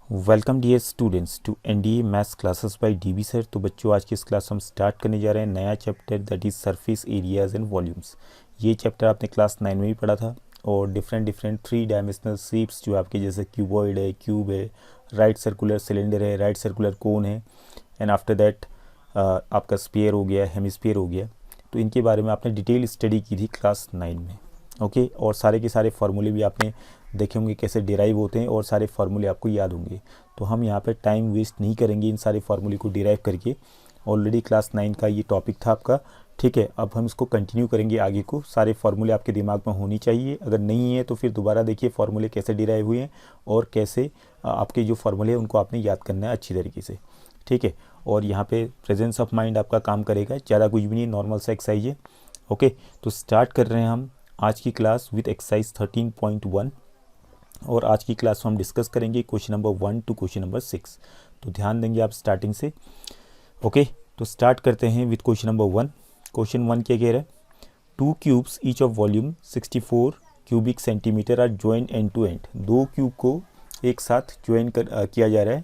Welcome dear students to NDA maths classes by DB sir. तो बच्चों, आज की इस क्लास हम स्टार्ट करने जा रहे हैं नया chapter, that is surface areas and volumes. ये चैप्टर आपने क्लास 9 में भी पढ़ा था और डिफरेंट थ्री डायमेंशनल शेप्स जो आपके जैसे क्यूबॉइड है, क्यूब है, राइट सर्कुलर सिलेंडर है, राइट सर्कुलर कोन है, एंड आफ्टर दैट आपका स्फीयर हो गया, हेमिस्फीयर हो गया। तो इनके बारे में आपने डिटेल स्टडी की थी क्लास 9 में। ओके, और सारे के सारे फार्मूले भी आपने देखे होंगे कैसे डिराइव होते हैं और सारे फार्मूले आपको याद होंगे। तो हम यहाँ पे टाइम वेस्ट नहीं करेंगे इन सारे फार्मूले को डिराइव करके। ऑलरेडी क्लास 9 का ये टॉपिक था आपका, ठीक है। अब हम इसको कंटिन्यू करेंगे आगे को। सारे फार्मूले आपके दिमाग में होनी चाहिए, अगर नहीं है तो फिर दोबारा देखिए फार्मूले कैसे डिराइव हुए हैं और कैसे आपके जो फार्मूले हैं उनको आपने याद करना है अच्छी तरीके से, ठीक है। और यहाँ पे प्रेजेंस ऑफ माइंड आपका काम करेगा, ज़्यादा कुछ भी नहीं, नॉर्मल सा एक्सरसाइज है। ओके, तो स्टार्ट कर रहे हैं हम आज की क्लास विथ एक्सरसाइज 13.1 और आज की क्लास में हम डिस्कस करेंगे question number 1 to question number 6। तो ध्यान देंगे आप स्टार्टिंग से। ओके, तो स्टार्ट करते हैं विथ क्वेश्चन नंबर 1। क्वेश्चन 1 क्या कह रहा है? Two cubes each of volume 64 cubic centimetre are join end to end. दो क्यूब को एक साथ ज्वाइन किया जा रहा है,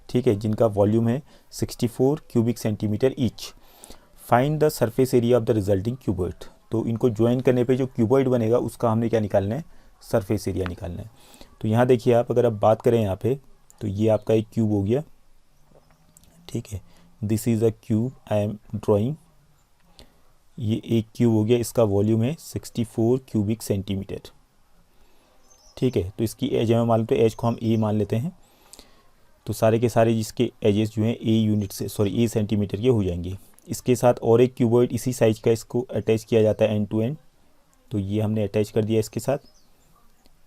ठीक है, जिनका वॉल्यूम है 64 cubic centimetre each. Find the surface area of the resulting cuboid. तो इनको ज्वाइन करने पे जो क्यूबॉइड बनेगा उसका हमने क्या निकालना है? सरफेस एरिया निकालना है। तो यहाँ देखिए आप, अगर आप बात करें यहाँ पे, तो ये आपका एक क्यूब हो गया, ठीक है। This is a cube I am drawing. ये एक क्यूब हो गया, इसका वॉल्यूम है 64 क्यूबिक सेंटीमीटर, ठीक है। तो इसकी एज हमें मालूम, तो एज को हम ए मान लेते हैं। तो सारे के सारे जिसके एजेस जो हैं ए यूनिट से, सॉरी ए सेंटीमीटर के हो जाएंगे। इसके साथ और एक क्यूबॉइड इसी साइज का, इसको अटैच किया जाता है एंड टू एंड। तो ये हमने अटैच कर दिया इसके साथ।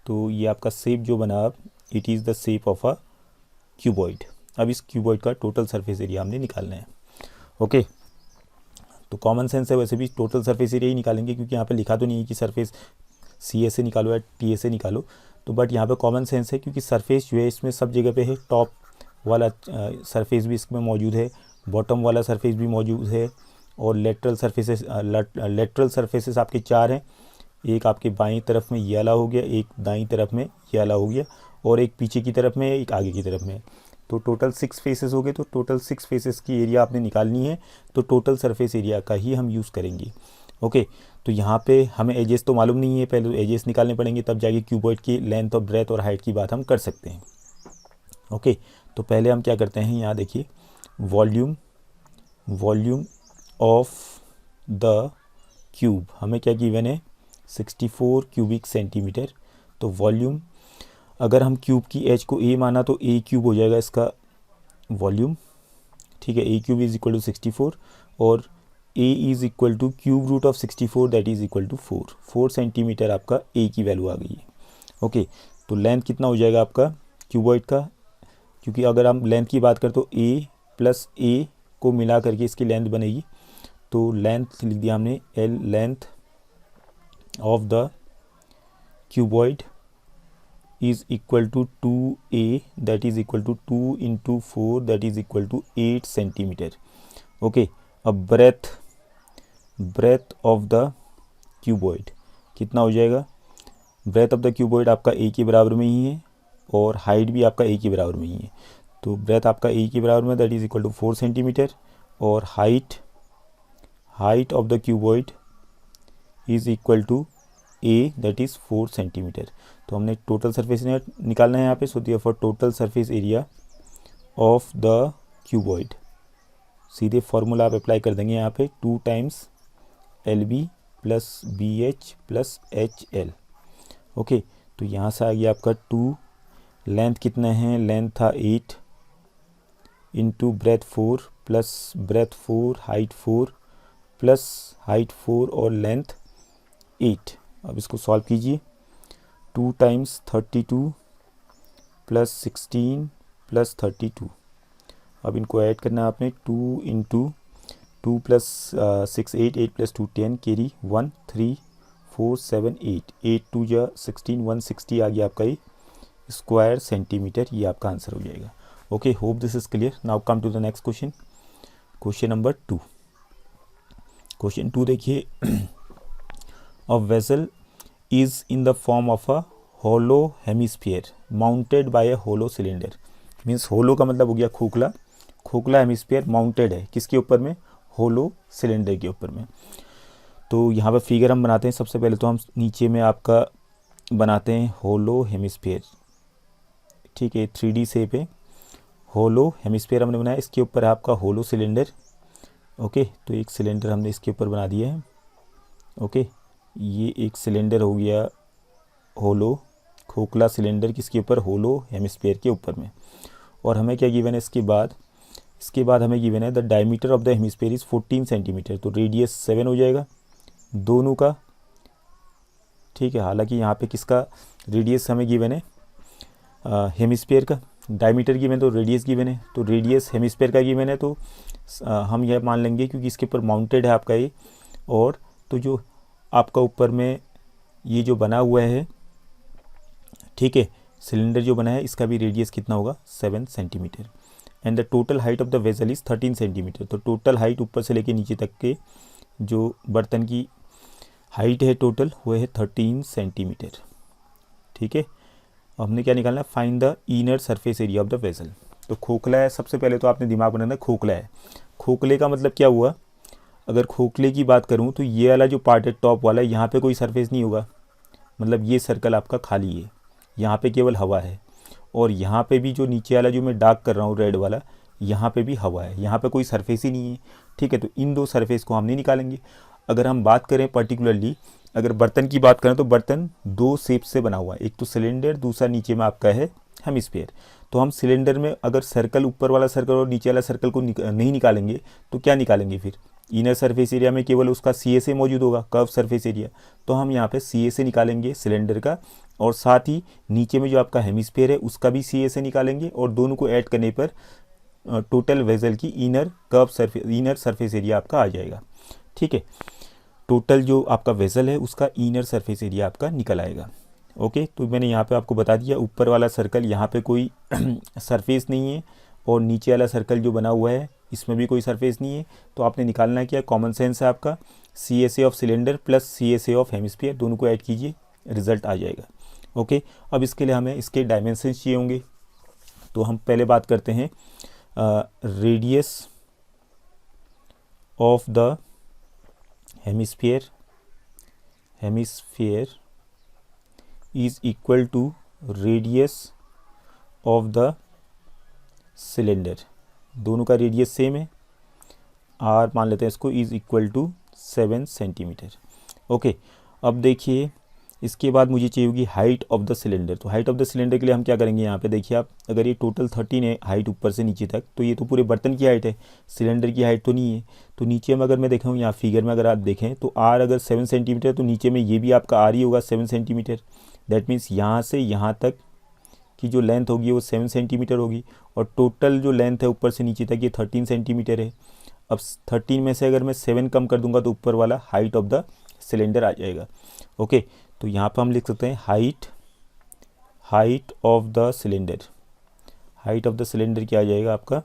तो ये आपका शेप जो बना, अब it is the shape of a cuboid. अब इस क्यूबॉइड का टोटल सरफेस एरिया हमने निकालना है। ओके, तो कॉमन सेंस है, वैसे भी टोटल सरफेस एरिया ही निकालेंगे क्योंकि यहाँ पे लिखा तो नहीं है कि सरफेस सी एस से निकालो या टी एस से निकालो। तो बट यहाँ पे कॉमन सेंस है क्योंकि सरफेस जो है इसमें सब जगह पे है। टॉप वाला सरफेस भी इसमें मौजूद है, बॉटम वाला सरफेस भी मौजूद है, और लेटरल सरफेसेस आपके चार हैं। एक आपके बाईं तरफ में ये वाला हो गया, एक दाईं तरफ में ये वाला हो गया, और एक पीछे की तरफ में, एक आगे की तरफ में। तो टोटल 6 फेसेस हो गए। तो टोटल 6 फेसेस की एरिया आपने निकालनी है, तो टोटल सरफेस एरिया का ही हम यूज़ करेंगे। ओके, तो यहाँ पे हमें एजेस तो मालूम नहीं है, पहले एजेस निकालने पड़ेंगे, तब जाके क्यूबॉइड की लेंथ और ब्रेथ और हाइट की बात हम कर सकते हैं। ओके, तो पहले हम क्या करते हैं, यहाँ देखिए वॉल्यूम ऑफ द क्यूब हमें क्या गिवन है? 64 क्यूबिक सेंटीमीटर। तो वॉल्यूम, अगर हम क्यूब की एज को ए माना तो ए क्यूब हो जाएगा इसका वॉल्यूम, ठीक है। A cube is equal to 64 और a is equal to cube root of 64, that is equal to 4 centimetre आपका ए की वैल्यू आ गई है। ओके, तो लेंथ कितना हो जाएगा आपका क्यूबॉइड का? क्योंकि अगर हम लेंथ की बात करें तो ए प्लस ए को मिला करके इसकी लेंथ बनेगी। तो लेंथ लिख दिया हमने L, length of the cuboid is equal to 2a, that is equal to 2 into 4, that is equal to 8 centimetre. Okay, अब ब्रेथ ऑफ द क्यूबॉइड कितना हो जाएगा? ब्रेथ ऑफ द क्यूबॉइड आपका ए के बराबर में ही है और हाइट भी आपका ए के बराबर में ही है। तो ब्रेथ आपका ए के बराबर में, that is equal to 4 centimetre, और height of the cuboid is equal to a, that is 4 centimetre. तो हमने टोटल सरफेस एरिया निकालना है यहाँ पे। So therefore total surface area of the cuboid, सीधे फार्मूला आप अप्लाई कर देंगे यहाँ पे, 2 times l b plus b h plus h l. Okay, तो यहाँ से आ गया आपका 2, लेंथ कितना है? लेंथ था 8 into breadth 4 plus breadth 4, height 4 plus height 4 और लेंथ 8। अब इसको सॉल्व कीजिए। 2 टाइम्स 32 प्लस 16 प्लस 32। अब इनको ऐड करना है आपने, 2 इंटू 2 प्लस 6 8, 8 प्लस 2 10, कैरी 1 3 4 7 8, 8 2 जा 16, 160 आ गया आपका ये स्क्वायर सेंटीमीटर। ये आपका आंसर हो जाएगा। Okay, hope this is clear. Now come to the next question, question number 2। Question 2 देखिए, a vessel is in the form of a hollow hemisphere mounted by a hollow cylinder। Means hollow का मतलब हो गया खोखला, खोखला hemisphere mounted है किसके ऊपर में, होलो सिलेंडर के ऊपर में। तो यहाँ पर फिगर हम बनाते हैं। सबसे पहले तो हम नीचे में आपका बनाते हैं होलो हेमिस्फीयर, ठीक है, 3D शेप है, होलो हेमिस्फीयर हमने बनाया, इसके ऊपर है आपका होलो सिलेंडर। ओके, तो एक सिलेंडर हमने इसके ऊपर बना दिया है। ओके, ये एक सिलेंडर हो गया होलो, खोखला सिलेंडर किसके ऊपर, होलो हेमिस्फीयर के ऊपर में। और हमें क्या गिवन है इसके बाद हमें गिवन है the diameter of the hemisphere is 14 centimetre, तो रेडियस 7 हो जाएगा दोनों का, ठीक है। हालांकि यहाँ पे किसका रेडियस हमें गिवन है, हेमिस्फीयर का, डायमीटर गिवन तो रेडियस गिवन है, तो रेडियस हेमिस्फीयर का गिवन है, तो हम यह मान लेंगे क्योंकि इसके ऊपर माउंटेड है आपका ये, और तो जो आपका ऊपर में ये जो बना हुआ है, ठीक है, सिलेंडर जो बना है इसका भी रेडियस कितना होगा, 7 centimetre. And the total height of the vessel is 13 centimetre, तो टोटल हाइट ऊपर से लेके नीचे तक के जो बर्तन की हाइट है टोटल वो है 13 सेंटीमीटर, ठीक है। हमने क्या निकालना है, find the inner surface area of the vessel. तो खोखला है, सबसे पहले तो आपने दिमाग बनाना, खोखला है, खोखले का मतलब क्या हुआ, अगर खोखले की बात करूं तो ये वाला जो पार्ट है टॉप वाला, यहाँ पे कोई सरफेस नहीं होगा, मतलब ये सर्कल आपका खाली है, यहाँ पे केवल हवा है, और यहाँ पे भी जो नीचे वाला जो मैं डार्क कर रहा हूँ रेड वाला, यहाँ पे भी हवा है, यहाँ पे कोई सरफेस ही नहीं है, ठीक है। तो इन दो सरफेस को हम नहीं निकालेंगे। अगर हम बात करें पर्टिकुलरली, अगर बर्तन की बात करें तो बर्तन दो शेप से बना हुआ है, एक तो सिलेंडर, दूसरा नीचे में आपका है हेमिस्फीयर। तो हम सिलेंडर में अगर सर्कल, ऊपर वाला सर्कल और नीचे वाला सर्कल को नहीं निकालेंगे तो क्या निकालेंगे फिर, इनर सरफेस एरिया में केवल उसका CSA मौजूद होगा, कर्व सरफेस एरिया, तो हम यहाँ पे CSA निकालेंगे सिलेंडर का, और साथ ही नीचे में जो आपका हेमिस्फीयर है उसका भी CSA निकालेंगे, और दोनों को ऐड करने पर टोटल वेसल की इनर सरफेस एरिया आपका आ जाएगा, ठीक है। टोटल जो आपका वेसल है उसका इनर सरफेस एरिया आपका निकल आएगा। ओके, तो मैंने यहाँ पे आपको बता दिया, ऊपर वाला सर्कल यहाँ पे कोई सरफेस नहीं है, और नीचे वाला सर्कल जो बना हुआ है इसमें भी कोई सरफेस नहीं है, तो आपने निकालना है क्या, कॉमन सेंस है आपका, CSA of cylinder plus CSA of hemisphere, दोनों को ऐड कीजिए, रिजल्ट आ जाएगा। ओके, अब इसके लिए हमें इसके डायमेंशंस चाहिए होंगे, तो हम पहले बात करते हैं radius of the hemisphere is equal to radius of the cylinder, दोनों का रेडियस सेम है, R मान लेते हैं इसको, is equal to 7 centimetre. Okay, अब देखिए इसके बाद मुझे चाहिए होगी हाइट ऑफ द सिलेंडर। तो हाइट ऑफ द सिलेंडर के लिए हम क्या करेंगे, यहाँ पे देखिए आप, अगर ये टोटल 13 है हाइट ऊपर से नीचे तक, तो ये तो पूरे बर्तन की हाइट है, सिलेंडर की हाइट तो नहीं है। तो नीचे में अगर मैं देखूँ यहाँ फिगर में अगर आप देखें तो R अगर 7 सेंटीमीटर, तो नीचे में ये भी आपका R ही होगा 7 सेंटीमीटर। दैट मीन्स यहाँ से यहाँ तक की जो लेंथ होगी वो 7 सेंटीमीटर होगी, और टोटल जो लेंथ है ऊपर से नीचे तक ये 13 सेंटीमीटर है। अब 13 में से अगर मैं 7 कम कर दूंगा तो ऊपर वाला हाइट ऑफ द सिलेंडर आ जाएगा। ओके, तो यहाँ पर हम लिख सकते हैं height of the cylinder, height of the cylinder क्या आ जाएगा आपका,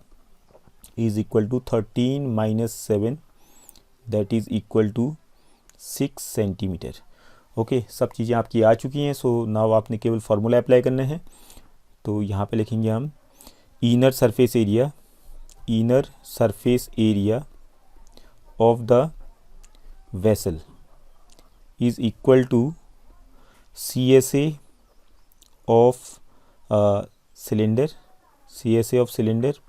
is equal to 13 minus 7, that is equal to 6 centimetre. Okay, सब चीज़ें आपकी आ चुकी हैं, सो नाउ आपने केवल फार्मूला अप्लाई करना है। तो यहाँ पे लिखेंगे हम inner surface area of the vessel is equal to CSA of cylinder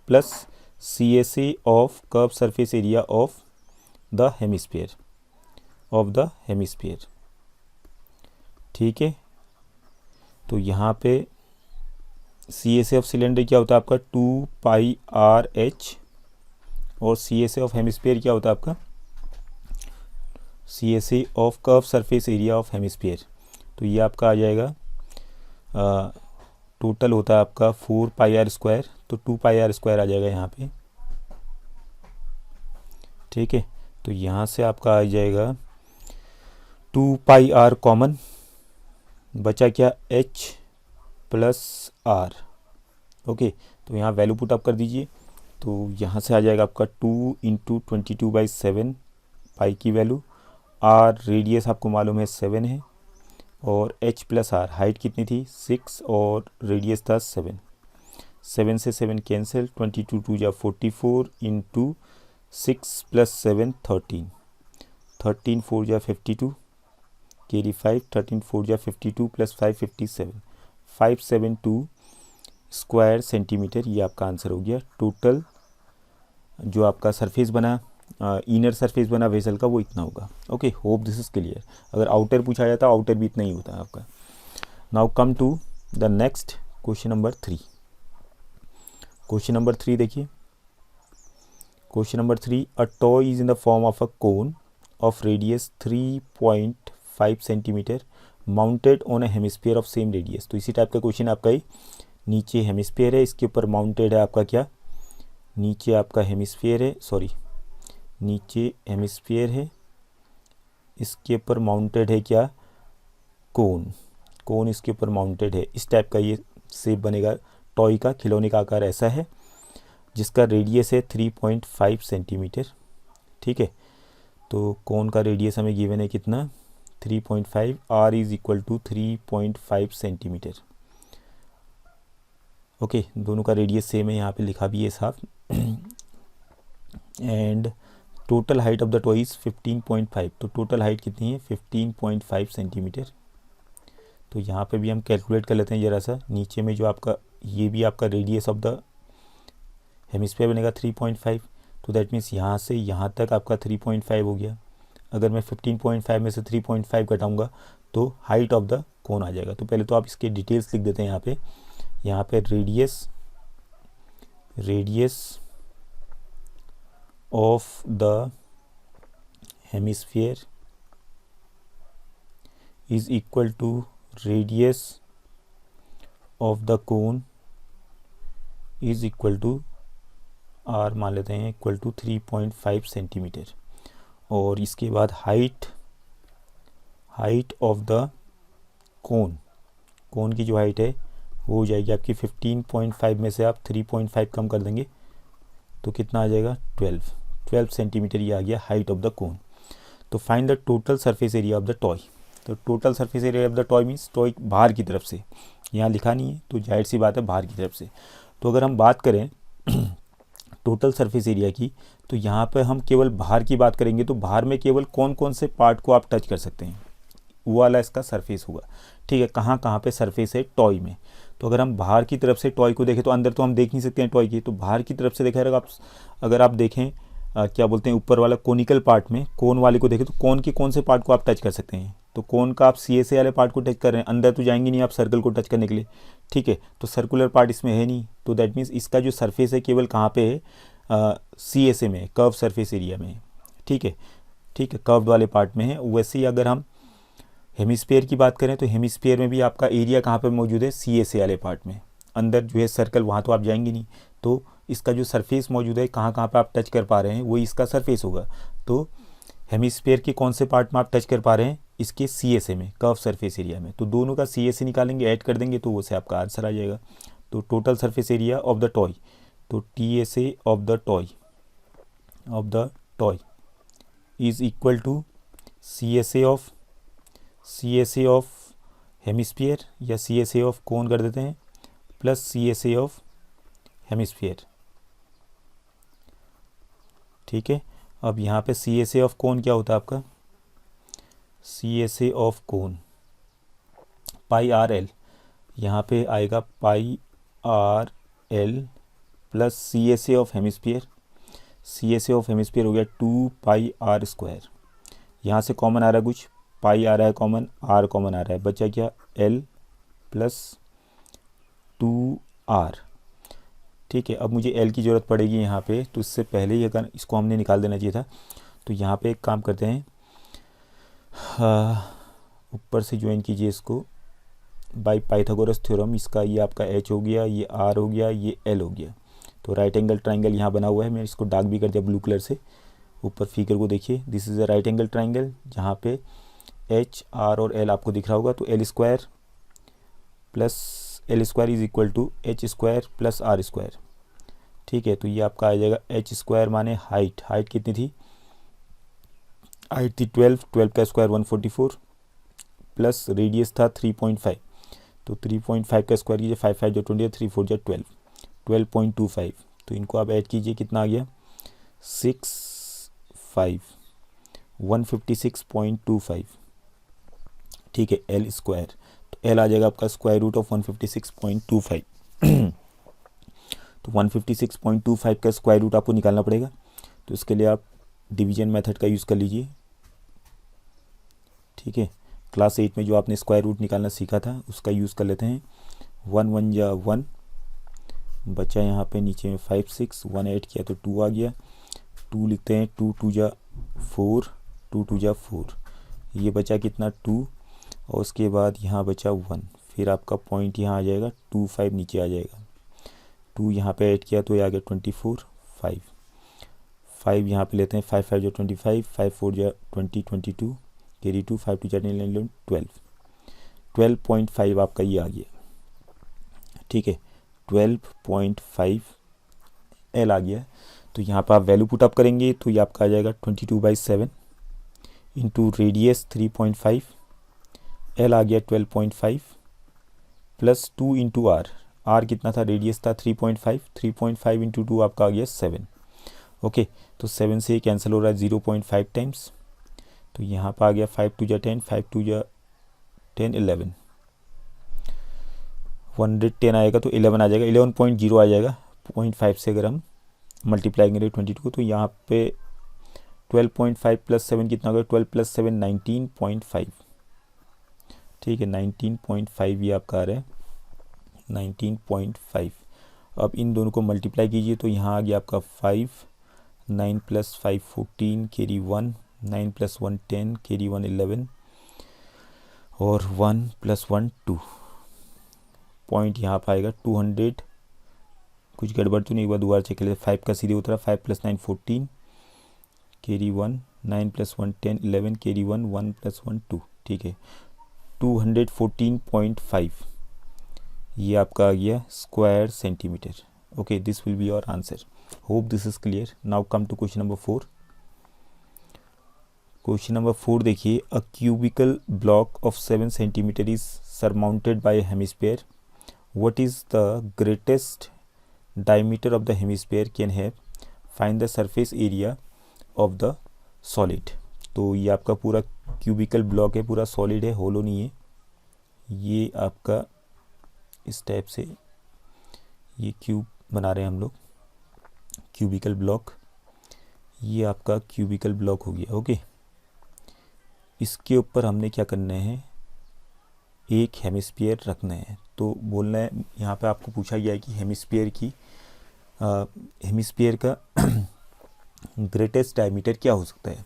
plus CSA of curve surface area of the hemisphere, ठीक है। तो यहाँ पे CSA ऑफ सिलेंडर क्या होता है आपका 2πRH, और CSA ऑफ हेमिस्फीयर क्या होता है आपका CSA of curve surface area of hemisphere. तो ये आपका आ जाएगा, टोटल होता है आपका 4πr², तो 2πr² आ जाएगा यहाँ पे, ठीक है। तो यहाँ से आपका आ जाएगा 2πr कॉमन, बचा क्या H प्लस R। ओके, तो यहाँ वैल्यू पुट अप कर दीजिए, तो यहाँ से आ जाएगा आपका 2 × 22/7 पाई की वैल्यू, R रेडियस आपको मालूम है 7 है, और H प्लस R हाइट कितनी थी 6 और रेडियस था 7। 7 से 7 कैंसिल, 22 2 जा 44 इंटू 6 + 7 13, 13 4 जा 52, कैरी 5, 13 4 जा 52 + 5 57, 572 स्क्वायर सेंटीमीटर, ये आपका आंसर हो गया। टोटल जो आपका सरफेस बना, इनर सरफेस बना वेसल का, वो इतना होगा। Okay, hope this is clear. अगर आउटर पूछा जाता आउटर भी इतना ही होता है आपका। Now come to the next question number 3। Question number 3 देखिए। Question number 3, a toy is in the form of a cone of radius 3.5 centimetre mounted on a hemisphere of same radius. तो इसी type का question आपका ही, नीचे hemisphere है, इसके ऊपर mounted है आपका क्या, नीचे आपका हेमिस्फीयर है, सॉरी नीचे हेमिस्फीयर है, इसके ऊपर माउंटेड है क्या, कोन, कोन इसके ऊपर माउंटेड है। इस टाइप का ये शेप बनेगा टॉय का, खिलौने का आकार ऐसा है, जिसका रेडियस है 3.5 सेंटीमीटर। ठीक है, तो कोन का रेडियस हमें गिवन है कितना, 3.5, r is equal to 3.5 centimetre. Okay, दोनों का रेडियस सेम है, यहाँ पे लिखा भी है साफ। And total height of the toy is 15.5, तो टोटल हाइट कितनी है 15.5 सेंटीमीटर। तो यहाँ पे भी हम कैलकुलेट कर लेते हैं ज़रा सा। नीचे में जो आपका, ये भी आपका रेडियस ऑफ द हेमिस्फीयर बनेगा 3.5, तो दैट मीन्स यहाँ से यहाँ तक आपका 3.5 हो गया। अगर मैं 15.5 में से 3.5 घटाऊँगा तो हाइट ऑफ द कोन आ जाएगा। तो पहले तो आप इसके डिटेल्स लिख देते हैं यहाँ पे radius of the hemisphere is equal to radius of the cone is equal to R मान लेते हैं, इक्वल टू 3.5 सेंटीमीटर। और इसके बाद हाइट ऑफ द कोन की जो हाइट है वो हो जाएगी आपकी 15.5 में से आप 3.5 कम कर देंगे तो कितना आ जाएगा 12 सेंटीमीटर, ये आ गया हाइट ऑफ द कोन। तो find the total surface area of the toy. तो total surface area of the toy means toy बाहर की तरफ से, यहाँ लिखा नहीं है तो जाहिर सी बात है बाहर की तरफ से। तो अगर हम बात करें टोटल सरफेस एरिया की, तो यहाँ पे हम केवल बाहर की बात करेंगे, तो बाहर में केवल कौन कौन से पार्ट को आप टच कर सकते हैं, वो वाला इसका सरफेस होगा। ठीक है, कहाँ पे सरफेस है टॉय में। तो अगर हम बाहर की तरफ से टॉय को देखें, तो अंदर तो हम देख नहीं सकते हैं टॉय की, तो बाहर की तरफ से देखा अगर आप देखें क्या बोलते हैं ऊपर वाला कोनिकल पार्ट में, कोन वाले को देखें, तो कोन के कौन से पार्ट को आप टच कर सकते हैं। तो कोन का आप CSA वाले पार्ट को टच कर रहे हैं, अंदर तो जाएंगे नहीं आप सर्कल को टच करने के लिए। ठीक है, तो सर्कुलर पार्ट इसमें है नहीं, तो दैट मीन्स इसका जो सरफेस है केवल कहाँ पे है, CSA में, कर्व सरफेस एरिया में। ठीक है, कर्व वाले पार्ट में है। वैसे ही अगर हम हेमिस्फीयर की बात करें, तो हेमिस्फीयर में भी आपका एरिया कहाँ पे मौजूद है, CSA वाले पार्ट में। अंदर जो है सर्कल, वहाँ तो आप जाएंगे नहीं, तो इसका जो सरफेस मौजूद है, कहाँ पे आप टच कर पा रहे हैं, वही इसका सरफेस होगा। तो हेमिस्फीयर के कौन से पार्ट में आप टच कर पा रहे हैं, इसके CSA में, कर्व सरफेस एरिया में। तो दोनों का CSA निकालेंगे, ऐड कर देंगे, तो वो से आपका आंसर आ जाएगा। तो total surface area of the toy, तो TSA of the toy is equal to CSA of hemisphere, या CSA ऑफ कोन कर देते हैं, प्लस CSA ऑफ हेमिस्फीयर। ठीक है, अब यहाँ पे CSA ऑफ कोन क्या होता है आपका, CSA ऑफ कोन πRL, यहाँ पे आएगा πRL plus CSA of hemisphere, CSA of hemisphere हो गया 2πr²। यहाँ से कॉमन आ रहा है कुछ, पाई आ रहा है कॉमन, r कॉमन आ रहा है, बचा क्या L प्लस 2r। ठीक है, अब मुझे L की ज़रूरत पड़ेगी यहाँ पे, तो इससे पहले ही अगर इसको हमने निकाल देना चाहिए था। तो यहाँ पे एक काम करते हैं, ऊपर से ज्वाइन कीजिए इसको बाय पाइथागोरस थ्योरम। इसका ये आपका H हो गया, ये R हो गया, ये L हो गया। तो राइट एंगल ट्राइंगल यहाँ बना हुआ है, मैं इसको डार्क भी कर दिया ब्लू कलर से। ऊपर फिगर को देखिए, this is a right angle triangle, जहाँ पे H, R और L आपको दिख रहा होगा। तो L square plus L square is equal to H square plus R square. ठीक है, तो ये आपका आ जाएगा H स्क्वायर माने हाइट कितनी थी, हाइट थी 12 का स्क्वायर 144 प्लस रेडियस था 3.5। तो 3.5 का स्क्वायर कीजिए, 5 5 जो 20, 3 4 जो 12, 12.25, तो इनको आप ऐड कीजिए, कितना आ गया 156.25, ठीक है, एल स्क्वायर। तो एल आ जाएगा आपका स्क्वायर रूट ऑफ 156.25। तो 156.25 का स्क्वायर रूट आपको निकालना पड़ेगा, तो इसके लिए आप डिवीजन मेथड का यूज़ कर लीजिए, ठीक है। क्लास 8 में जो आपने स्क्वायर रूट निकालना सीखा था उसका यूज़ कर लेते हैं। 1 1 जा 1 बचा, यहाँ पे नीचे में 5 6, 1 ऐड किया तो 2 आ गया, 2 लिखते हैं, 2 2 जा 4, 2 2 जा 4, ये बचा कितना 2, और उसके बाद यहाँ बचा 1, फिर आपका पॉइंट यहाँ आ जाएगा 2 5 नीचे आ जाएगा, 2 यहाँ पे ऐड किया तो ये आ गया 24, 5 यहाँ पे लेते हैं, 5 5 जो 25, 5 4 जा 20, 22 कैरी 2, 5 2 जा 11, 12.5 आपका ये आ गया, ठीक है, 12.5 एल आ गया। तो यहाँ पर आप वैल्यू पुट अप करेंगे तो ये आपका आ जाएगा 22/7 इंटू रेडियस 3.5, एल आ गया 12.5 प्लस 2 इंटू आर, आर कितना था, रेडियस था 3.5, 3.5 इंटू 2 आपका आ गया 7, ओके। तो 7 से कैंसिल हो रहा है 0.5 टाइम्स, तो यहाँ पर आ गया 5 2 जा 10, 5 2 जा 10, 11, 110 आएगा तो 11 आ जाएगा, 11.0 आ जाएगा, 0.5 से अगर हम मल्टीप्लाई करें 22, तो यहाँ पे 12.5 प्लस 7 कितना होगा, 12 प्लस 7 19.5, ठीक है, 19.5 ये आपका आ रहा है 19.5। अब इन दोनों को मल्टीप्लाई कीजिए तो यहाँ आ गया आपका 5, 9 प्लस 5 14 कैरी 1, 9 प्लस 1 10 कैरी 1 11, और 1 प्लस 1 2, पॉइंट यहाँ पर आएगा 200, कुछ गड़बड़ तो नहीं, एक बार दोबारा चेक कर लेते, 5 का सीधे उतरा, 5 plus 9 14 carry 1, 9 plus 1 10 11 carry 1, 1 plus 1 2, ठीक है, 214.5 ये आपका आ गया square centimetre, okay. This will be your answer, hope this is clear. Now come to question number 4। Question number 4 देखिए, a cubical block of 7 centimetre is surmounted by hemisphere, what is the greatest diameter of the hemisphere can have, find the surface area of the solid। तो ये आपका पूरा cubical block है, पूरा solid है, होलो नहीं है, ये आपका इस टाइप से ये क्यूब बना रहे हैं हम लोग, क्यूबिकल ब्लॉक, ये आपका क्यूबिकल ब्लॉक हो गया, ओके। इसके ऊपर हमने क्या करना है, एक हेमिस्फीयर रखना है, तो बोलना है, यहाँ पे आपको पूछा गया है कि हेमिस्फीयर का ग्रेटेस्ट डायमीटर क्या हो सकता है।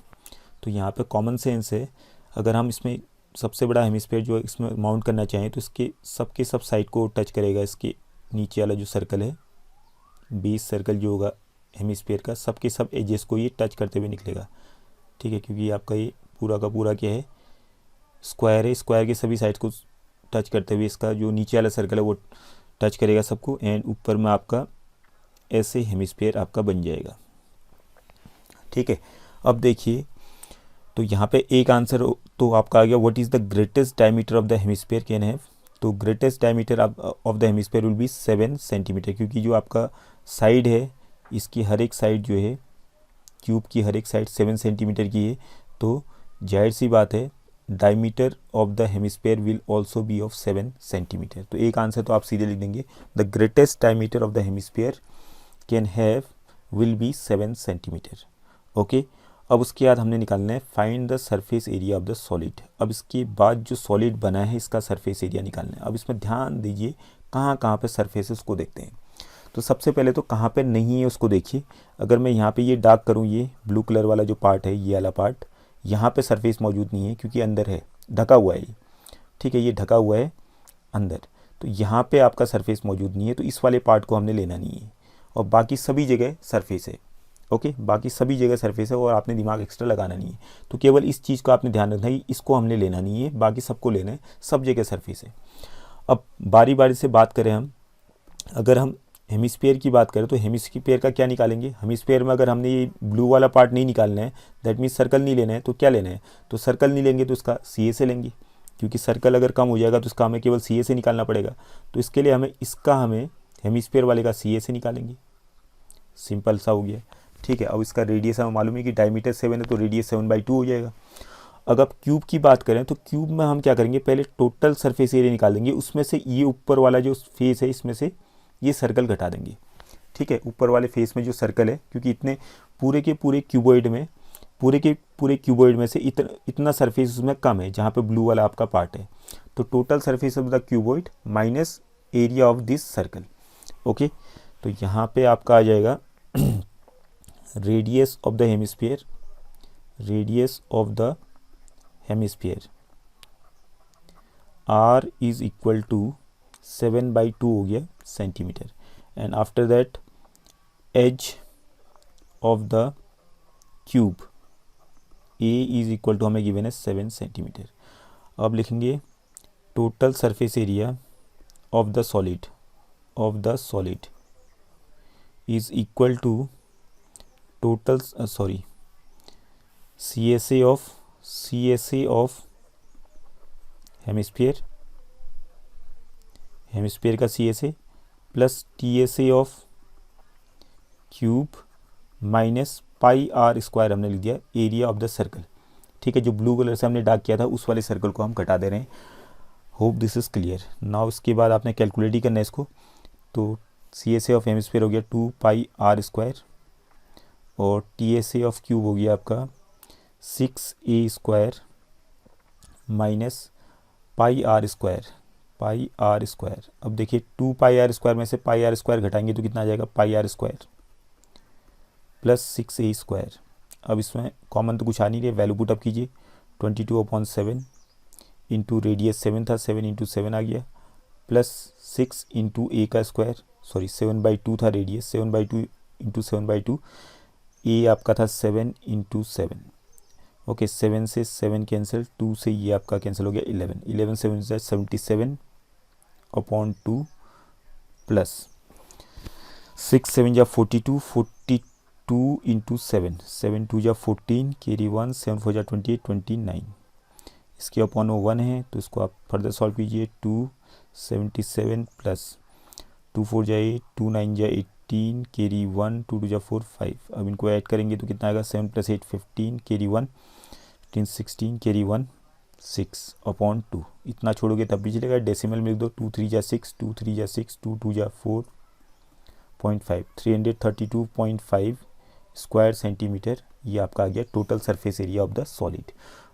तो यहाँ पे कॉमन सेंस है, अगर हम इसमें सबसे बड़ा हेमिस्फीयर जो इसमें माउंट करना चाहें तो इसके सब साइड को टच करेगा, इसके नीचे वाला जो सर्कल है, बेस सर्कल जो होगा हेमिस्फीयर का, सबके सब एजेस को ये टच करते हुए निकलेगा, ठीक है, क्योंकि आपका ये पूरा का पूरा क्या है, स्क्वायर है, स्क्वायर के सभी साइड को टच करते हुए इसका जो नीचे वाला सर्कल है वो टच करेगा सबको, एंड ऊपर में आपका ऐसे हेमिस्फीयर आपका बन जाएगा, ठीक है। अब देखिए, तो यहाँ पे एक आंसर तो आपका आ गया, what is the greatest diameter of the hemisphere can have. तो greatest diameter of the hemisphere will be 7 centimetre, क्योंकि जो आपका साइड है, इसकी हर एक साइड जो है, क्यूब की हर एक साइड 7 सेंटीमीटर की है, तो जाहिर सी बात है diameter of the hemisphere will also be of 7 centimetre. तो एक आंसर तो आप सीधे लिख देंगे, the greatest diameter of the hemisphere can have will be 7 centimetre, okay. अब उसके बाद हमने निकालना है find the surface area of the solid. अब इसके बाद जो सॉलिड बना है इसका सरफेस एरिया निकालना है। अब इसमें ध्यान दीजिए कहाँ कहाँ पे सरफेस है उसको देखते हैं। तो सबसे पहले तो कहाँ पे नहीं है उसको देखिए। अगर मैं यहाँ पे ये डार्क करूँ, ये ब्लू कलर वाला जो पार्ट है, ये वाला पार्ट, यहाँ पे सरफेस मौजूद नहीं है क्योंकि अंदर है, ढका हुआ है ये, ठीक है, ये ढका हुआ है अंदर, तो यहाँ पे आपका सरफेस मौजूद नहीं है, तो इस वाले पार्ट को हमने लेना नहीं है, और बाकी सभी जगह सरफेस है, ओके, बाकी सभी जगह सरफेस है और आपने दिमाग एक्स्ट्रा लगाना नहीं है। तो केवल इस चीज़ को आपने ध्यान रखना है, इसको हमने लेना नहीं है, बाकी सबको लेना है, सब जगह सरफेस है। अब बारी बारी से बात करें हम, अगर हम हेमिस्फीयर की बात करें तो हेमिस्फीयर का क्या निकालेंगे। हेमिस्फीयर में अगर हमने ये ब्लू वाला पार्ट नहीं निकालना है, दैट मीन्स सर्कल नहीं लेना है, तो क्या लेना है, तो सर्कल नहीं लेंगे तो इसका सी ए से लेंगे, क्योंकि सर्कल अगर कम हो जाएगा तो इसका हमें केवल सी ए से निकालना पड़ेगा। तो इसके लिए हमें इसका हमें हेमिस्फीयर वाले का सी ए से निकालेंगे, सिंपल सा हो गया। ठीक है, अब इसका रेडियस हमें मालूम है कि डायमीटर 7 है तो रेडियस 7/2 हो जाएगा। अगर आप क्यूब की बात करें तो क्यूब में हम क्या करेंगे, पहले टोटल सरफेस एरिया निकालेंगे, उसमें से ये ऊपर वाला जो फेस है इसमें से ये सर्कल घटा देंगे। ठीक है, ऊपर वाले फेस में जो सर्कल है, क्योंकि इतने पूरे के पूरे क्यूबॉइड में, पूरे के पूरे क्यूबॉइड में से इतना सरफेस उसमें कम है जहाँ पे ब्लू वाला आपका पार्ट है, तो total surface of the cuboid minus area of this circle. Okay, तो यहाँ पे आपका आ जाएगा radius of the hemisphere, radius of the hemisphere r is equal to 7/2 हो गया centimetre, and after that edge of the cube a is equal to हमें given है 7 सेंटीमीटर। अब लिखेंगे total surface area of the solid, of the solid is equal to total CSA of hemisphere, hemisphere का CSA plus TSA of cube minus pi r square हमने लिख दिया area of the circle. ठीक है, जो blue colour से हमने dark किया था उस वाले सर्कल को हम घटा दे रहे हैं। Hope this is clear. Now इसके बाद आपने कैलकुलेट ही करना है इसको, तो CSA ऑफ हेमिस्फीयर हो गया 2 पाई r स्क्वायर और TSA ऑफ क्यूब हो गया आपका 6a square minus pi r square, pi r square. अब देखिए 2 पाई r स्क्वायर में से पाई r स्क्वायर घटाएंगे तो कितना आ जाएगा, पाई r square plus 6a square. अब इसमें कॉमन तो कुछ आ नहीं रही, वैल्यू पुट अप कीजिए, 22/7 इंटू रेडियस 7 था, 7 इंटू 7 आ गया, प्लस 6 इंटू ए का स्क्वायर, सॉरी 7/2 था रेडियस, 7/2 इंटू 7/2, ए आपका था 7 इंटू 7। ओके, 7 से 7 कैंसिल, 2 से ये आपका कैंसिल हो गया 11, 11 7 77/2 प्लस 6 7 जा 42, 42 इंटू 7, 7 2 जा 14, कैरी 1, 7 4 जा 28, 29। इसके अपॉन 1 है तो इसको आप फर्दर सॉल्व कीजिए, 277 प्लस 2 4 जा 8, 2 9 जा 18, कैरी 1, 2 2 जा 4 5। अब इनको ऐड करेंगे तो कितना आएगा, 7 + 8 15, कैरी 1 15 16, कैरी 1 6/2। इतना छोड़ोगे तब भी चलेगा, डेसिमल में लिख दो, 2 3 जा 6, 2 3 जा 6, 2 2 जा 4.5, 332.5 स्क्वायर सेंटीमीटर। ये आपका आ गया total surface area of the solid.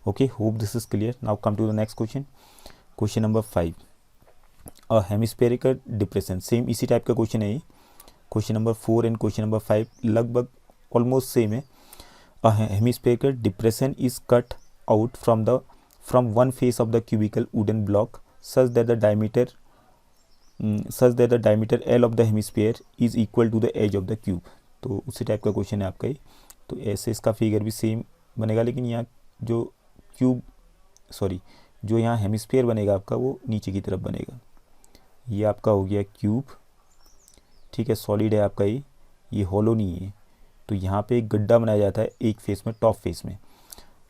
Okay, hope this is clear. Now come to the next question, question number 5, a hemispherical depression. Same इसी टाइप का क्वेश्चन है ये। Question number 4 and question number 5 लगभग almost same है। A hemispherical depression is cut out from one face of the cubical wooden block such that the diameter L of the hemisphere is equal to the edge of the cube। तो उसी type का question है आपका ये। तो ऐसे इसका figure भी सेम बनेगा, लेकिन यहाँ जो जो यहाँ हेमिस्फीयर बनेगा आपका वो नीचे की तरफ बनेगा। ये आपका हो गया क्यूब, ठीक है, सॉलिड है आपका ये हॉलो नहीं है। तो यहाँ पे एक गड्ढा बनाया जाता है एक फेस में, टॉप फेस में,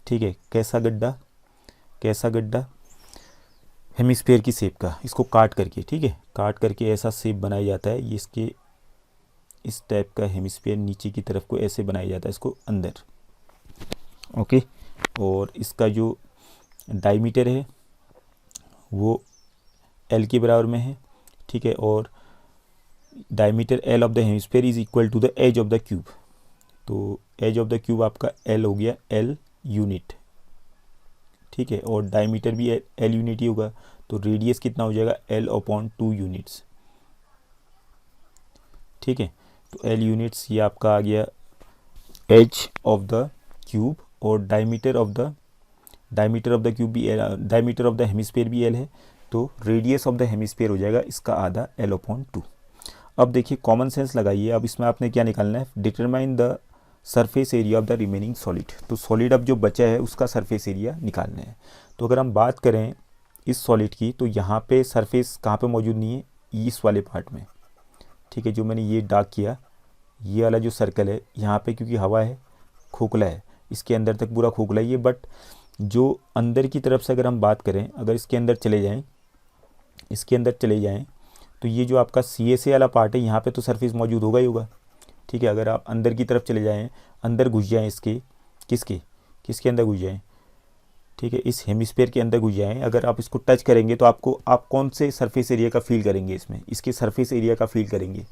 ठीक है। कैसा गड्ढा, हेमिस्फीयर की शेप का, इसको काट करके, ठीक है, काट करके ऐसा शेप बनाया जाता है। ये इसके इस टाइप का हेमिस्फीयर नीचे की तरफ को ऐसे बनाया जाता है, इसको अंदर। ओके, और इसका जो डायमीटर है वो L के बराबर में है, ठीक है। और diameter L of the hemisphere is equal to the edge of the cube. तो एज ऑफ द क्यूब आपका L हो गया L यूनिट, ठीक है, और डायमीटर भी L यूनिट ही होगा। तो रेडियस कितना हो जाएगा, L/2 यूनिट्स, ठीक है। तो L यूनिट्स ये आपका आ गया एज ऑफ द क्यूब, और डायमीटर ऑफ द क्यूब भी डायमीटर ऑफ द हेमिस्फीयर भी L है। तो रेडियस ऑफ द हेमिस्फीयर हो जाएगा इसका आधा, L/2। अब देखिए कॉमन सेंस लगाइए। अब इसमें आपने क्या निकालना है, determine the surface area of the remaining solid. तो सॉलिड अब जो बचा है उसका सरफेस एरिया निकालना है। तो अगर हम बात करें इस सॉलिड की, तो यहाँ पे सरफेस कहाँ पे मौजूद नहीं है, इस वाले पार्ट में, ठीक है। जो मैंने ये डार्क किया, ये वाला जो सर्कल है यहाँ पे, क्योंकि हवा है, खोखला है, इसके अंदर तक पूरा खोखला ही है। बट जो अंदर की तरफ से अगर हम बात करें, अगर इसके अंदर चले जाएं तो ये जो आपका CSA वाला पार्ट है यहाँ पे तो सरफेस मौजूद होगा ही होगा, ठीक है। अगर आप अंदर की तरफ चले जाएँ, अंदर घुस जाएँ इसके, किसके अंदर घुस जाएँ, ठीक है, इस हेमिस्फीयर के अंदर घुस जाएँ, अगर आप इसको टच करेंगे तो आप कौन से सरफेस एरिया का फील करेंगे, इसमें इसके सरफेस एरिया का फील करेंगे,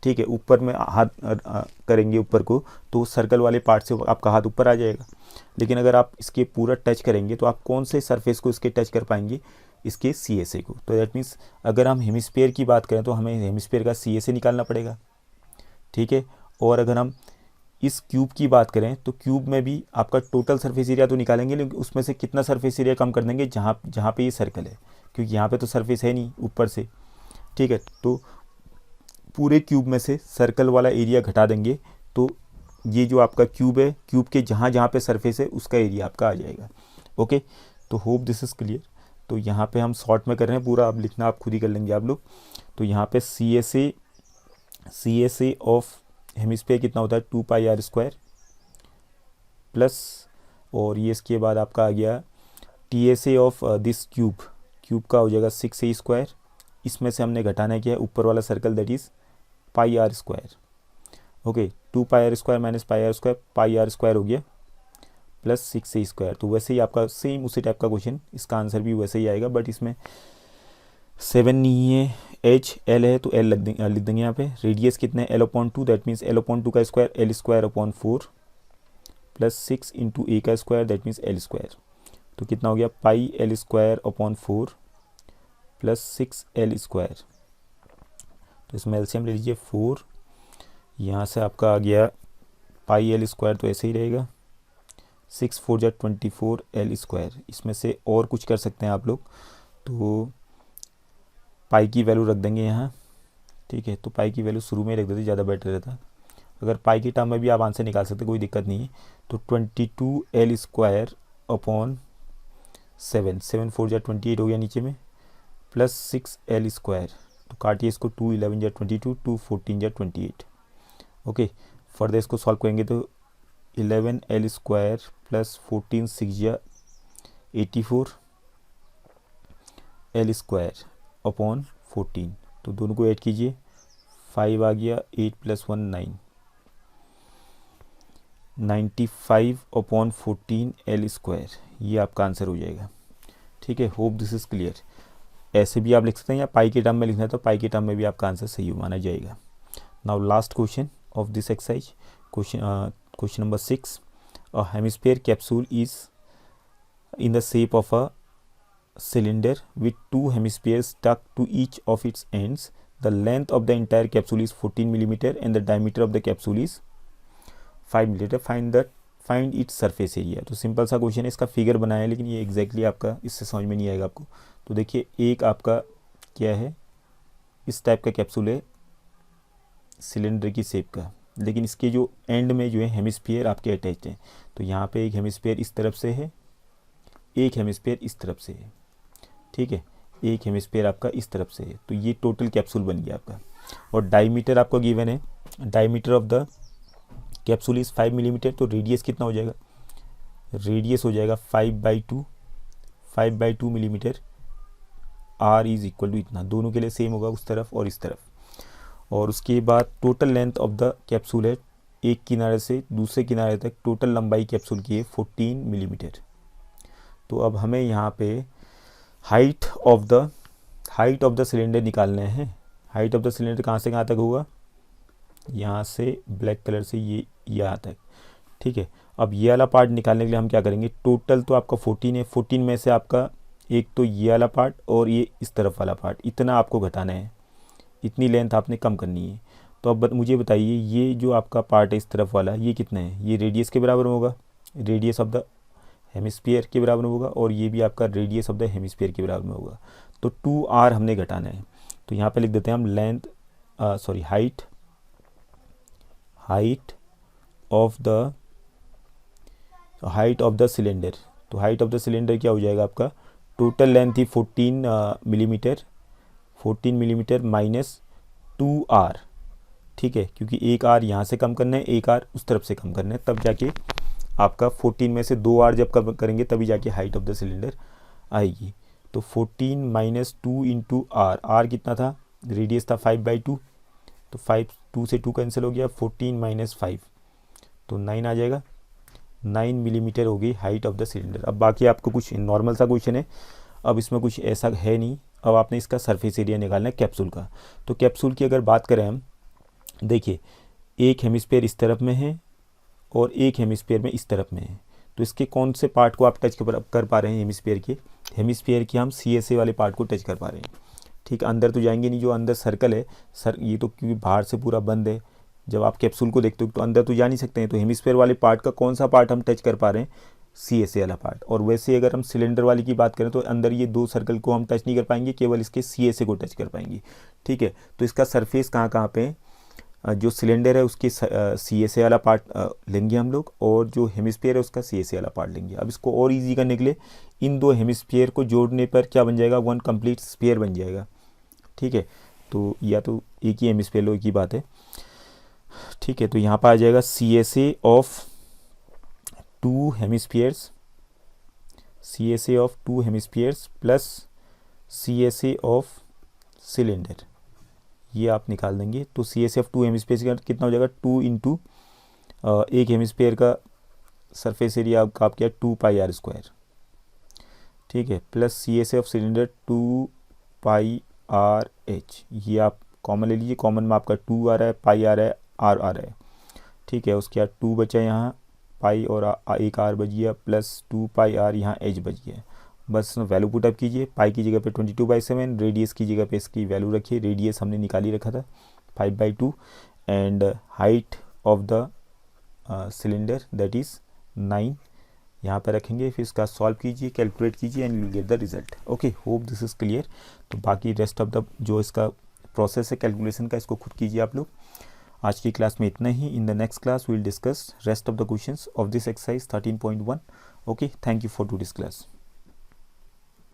ठीक है। ऊपर में हाथ करेंगे ऊपर को तो सर्कल वाले पार्ट से आपका हाथ ऊपर आ जाएगा, लेकिन अगर आप इसके पूरा टच करेंगे तो आप कौन से सरफेस को इसके टच कर पाएंगे, इसके CSA को। तो दैट मीन्स अगर हम हेमिस्फीयर की बात करें तो हमें हेमिस्फीयर का CSA निकालना पड़ेगा, ठीक है। और अगर हम इस क्यूब की बात करें तो क्यूब में भी आपका टोटल सरफेस एरिया तो निकालेंगे, लेकिन उसमें से कितना सरफेस एरिया कम कर देंगे जहाँ पे ये सर्कल है, क्योंकि यहाँ पे तो सरफेस है नहीं ऊपर से, ठीक है। तो पूरे क्यूब में से सर्कल वाला एरिया घटा देंगे तो ये जो आपका क्यूब है, क्यूब के जहाँ जहाँ पे सरफेस है उसका एरिया आपका आ जाएगा। ओके, तो होप दिस इज़ क्लियर। तो यहाँ पे हम शॉर्ट में कर रहे हैं, पूरा अब लिखना आप खुद ही कर लेंगे आप लोग। तो यहाँ पे CSA ऑफ हेमिस्फीयर कितना होता है 2πr² प्लस, और ये इसके बाद आपका आ गया TSA ऑफ दिस क्यूब का हो जाएगा 6a²। इसमें से हमने घटाना क्या है, ऊपर वाला circle, that is πr²। Okay, 2πr² minus πr² हो गया प्लस 6a²। तो वैसे ही आपका सेम उसी टाइप का क्वेश्चन, इसका आंसर भी वैसे ही आएगा, बट इसमें 7 नहीं है, L है तो L लिख देंगे यहाँ पे। रेडियस कितना है L/2, दैट मीन्स L/2 का square L² plus 6 into A का स्क्वायर, दैट मीन्स L²। तो कितना हो गया πL² प्लस 6L²। तो इसमें एलसीएम ले लीजिए 4, यहाँ से आपका आ गया πL², तो ऐसे ही रहेगा 6 4 जा 24 L²। इसमें से और कुछ कर सकते हैं आप लोग, तो पाई की वैल्यू रख देंगे यहाँ, ठीक है। तो पाई की वैल्यू शुरू में रख देते, ज़्यादा बेटर रहता। अगर पाई के टर्म में भी आप आंसर निकाल सकते, कोई दिक्कत नहीं है। तो 22L² 7 4 जा 28 हो गया नीचे में, प्लस 6L²। तो काटिए इसको, 2 11 जा 22, 2 14 जा 28। ओके, फर्दर इसको सॉल्व करेंगे तो 11L² प्लस 14 6 जा 84 L²/14। तो दोनों को ऐड कीजिए, 5 आ गया, 8 + 1 9, 95/14 L²। ये आपका आंसर हो जाएगा, ठीक है। Hope this is clear. ऐसे भी आप लिख सकते हैं, या पाई के टर्म में लिखना है तो पाई के टर्म में भी आपका आंसर सही माना जाएगा। Now last question of this exercise, question number 6। A hemisphere capsule is in the shape of a cylinder with 2 hemispheres stuck to each of its ends. The length of the entire capsule is 14 mm and the diameter of the capsule is 5 mm. Find its surface area। तो simple सा question है, इसका figure बनाया है, लेकिन ये exactly आपका इससे समझ में नहीं आएगा आपको। तो देखिए, एक आपका क्या है, इस टाइप का कैप्सूल है सिलेंडर की शेप का, लेकिन इसके जो एंड में जो है हेमिस्फीयर आपके अटैच्ड हैं। तो यहाँ पे एक हेमिस्फीयर इस तरफ से है, एक हेमिस्फीयर इस तरफ से है, ठीक है, एक हेमिस्फीयर आपका इस तरफ से है। तो ये टोटल कैप्सूल बन गया आपका। और डायमीटर आपको गिवन है, diameter of the capsule is 5 mm। तो रेडियस कितना हो जाएगा, रेडियस हो जाएगा 5/2 millimetre. R is equal to इतना, दोनों के लिए सेम होगा, उस तरफ और इस तरफ। और उसके बाद total length of the capsule है, एक किनारे से दूसरे किनारे तक टोटल लंबाई कैप्सूल की है 14 मिलीमीटर। तो अब हमें यहाँ पे हाइट ऑफ द सिलेंडर निकालने हैं। हाइट ऑफ द सिलेंडर कहाँ से कहाँ तक होगा, यहाँ से ब्लैक कलर से ये यहाँ तक, ठीक है। अब ये वाला पार्ट निकालने के लिए हम क्या करेंगे, टोटल तो आपका 14 है, 14 में से आपका एक तो ये वाला पार्ट और ये इस तरफ वाला पार्ट, इतना आपको घटाना है, इतनी लेंथ आपने कम करनी है। तो अब मुझे बताइए, ये जो आपका पार्ट है इस तरफ वाला, ये कितना है, ये रेडियस के बराबर होगा, रेडियस ऑफ द हेमिस्फीयर के बराबर में होगा, और ये भी आपका रेडियस ऑफ द हेमिस्फीयर के बराबर में होगा। तो 2r हमने घटाना है। तो यहाँ पे लिख देते हैं हम हाइट ऑफ द सिलेंडर। तो हाइट ऑफ द सिलेंडर क्या हो जाएगा आपका, टोटल लेंथ थी 14 मिलीमीटर माइनस 2r, ठीक है, क्योंकि एक r यहाँ से कम करना है, एक r उस तरफ से कम करना है, तब जाके आपका 14 में से 2r जब कम करेंगे तभी जाके हाइट ऑफ द सिलेंडर आएगी। तो 14 - 2 × r कितना था, रेडियस था 5/2, तो 5 2 से 2 कैंसिल हो गया, 14 - 5 तो 9 आ जाएगा। 9 मिलीमीटर होगी हाइट ऑफ द सिलेंडर। अब बाकी आपको कुछ नॉर्मल सा क्वेश्चन है, अब इसमें कुछ ऐसा है नहीं। अब आपने इसका सरफेस एरिया निकालना है कैप्सूल का। तो कैप्सूल की अगर बात करें हम, देखिए एक हेमिस्फीयर इस तरफ में है और एक हेमिस्फीयर में इस तरफ में है, तो इसके कौन से पार्ट को आप टच कर पा रहे हैं? हेमिस्फीयर के हम CSA वाले पार्ट को टच कर पा रहे हैं। ठीक, अंदर तो जाएंगे नहीं, जो अंदर सर्कल है सर, ये तो क्योंकि बाहर से पूरा बंद है, जब आप कैप्सूल को देखते हो तो अंदर तो जा नहीं सकते हैं। तो हेमिस्फीयर वाले पार्ट का कौन सा पार्ट हम टच कर पा रहे हैं? CSA वाला पार्ट। और वैसे अगर हम सिलेंडर वाली की बात करें तो अंदर ये 2 सर्कल को हम टच नहीं कर पाएंगे, केवल इसके CSA को टच कर पाएंगे। ठीक है, तो इसका सरफेस कहाँ कहाँ पे है? जो सिलेंडर है उसके CSA वाला पार्ट लेंगे हम लोग, और जो हेमिस्फीयर है उसका CSA वाला पार्ट लेंगे। अब इसको और इजी करने के लिए इन 2 हेमिस्फीयर को जोड़ने पर क्या बन जाएगा? 1 कंप्लीट स्फीयर बन जाएगा। ठीक है, तो या तो एक ही हेमिस्फीयर लो, एक ही बात है। ठीक है, तो यहाँ पर आ जाएगा CSA of 2 hemispheres, CSA of 2 hemispheres plus CSA of cylinder, ये आप निकाल देंगे। तो CSA ऑफ 2 हेमिस्फीयर का कितना हो जाएगा? 2 इंटू एक हेमिस्फीयर का सरफेस एरिया आपका क्या? 2πr²। ठीक है, plus CSA of cylinder 2πrh, ये आप कॉमन ले लीजिए। कॉमन में आपका 2 आ रहा है, पाई आ रहा है, r आ रहा है। ठीक है, उसके बाद 2 बचा यहाँ, पाई और एक r बच गया, प्लस 2πr यहाँ h बच गया। बस वैल्यू पुटअप कीजिए। पाई की जगह पे 22/7, रेडियस की जगह पे इसकी वैल्यू रखिए। रेडियस हमने निकाल ही रखा था 5/2, and height of the cylinder that is 9, यहाँ पर रखेंगे। फिर इसका सॉल्व कीजिए, कैलकुलेट कीजिए and you get the result. Okay, hope this is clear. तो बाकी रेस्ट ऑफ द जो इसका प्रोसेस है कैलकुलेशन का, इसको खुद कीजिए आप लोग। आज की क्लास में इतना ही। In the next class we will discuss rest of the questions of this exercise 13.1। Okay, thank you for today's class.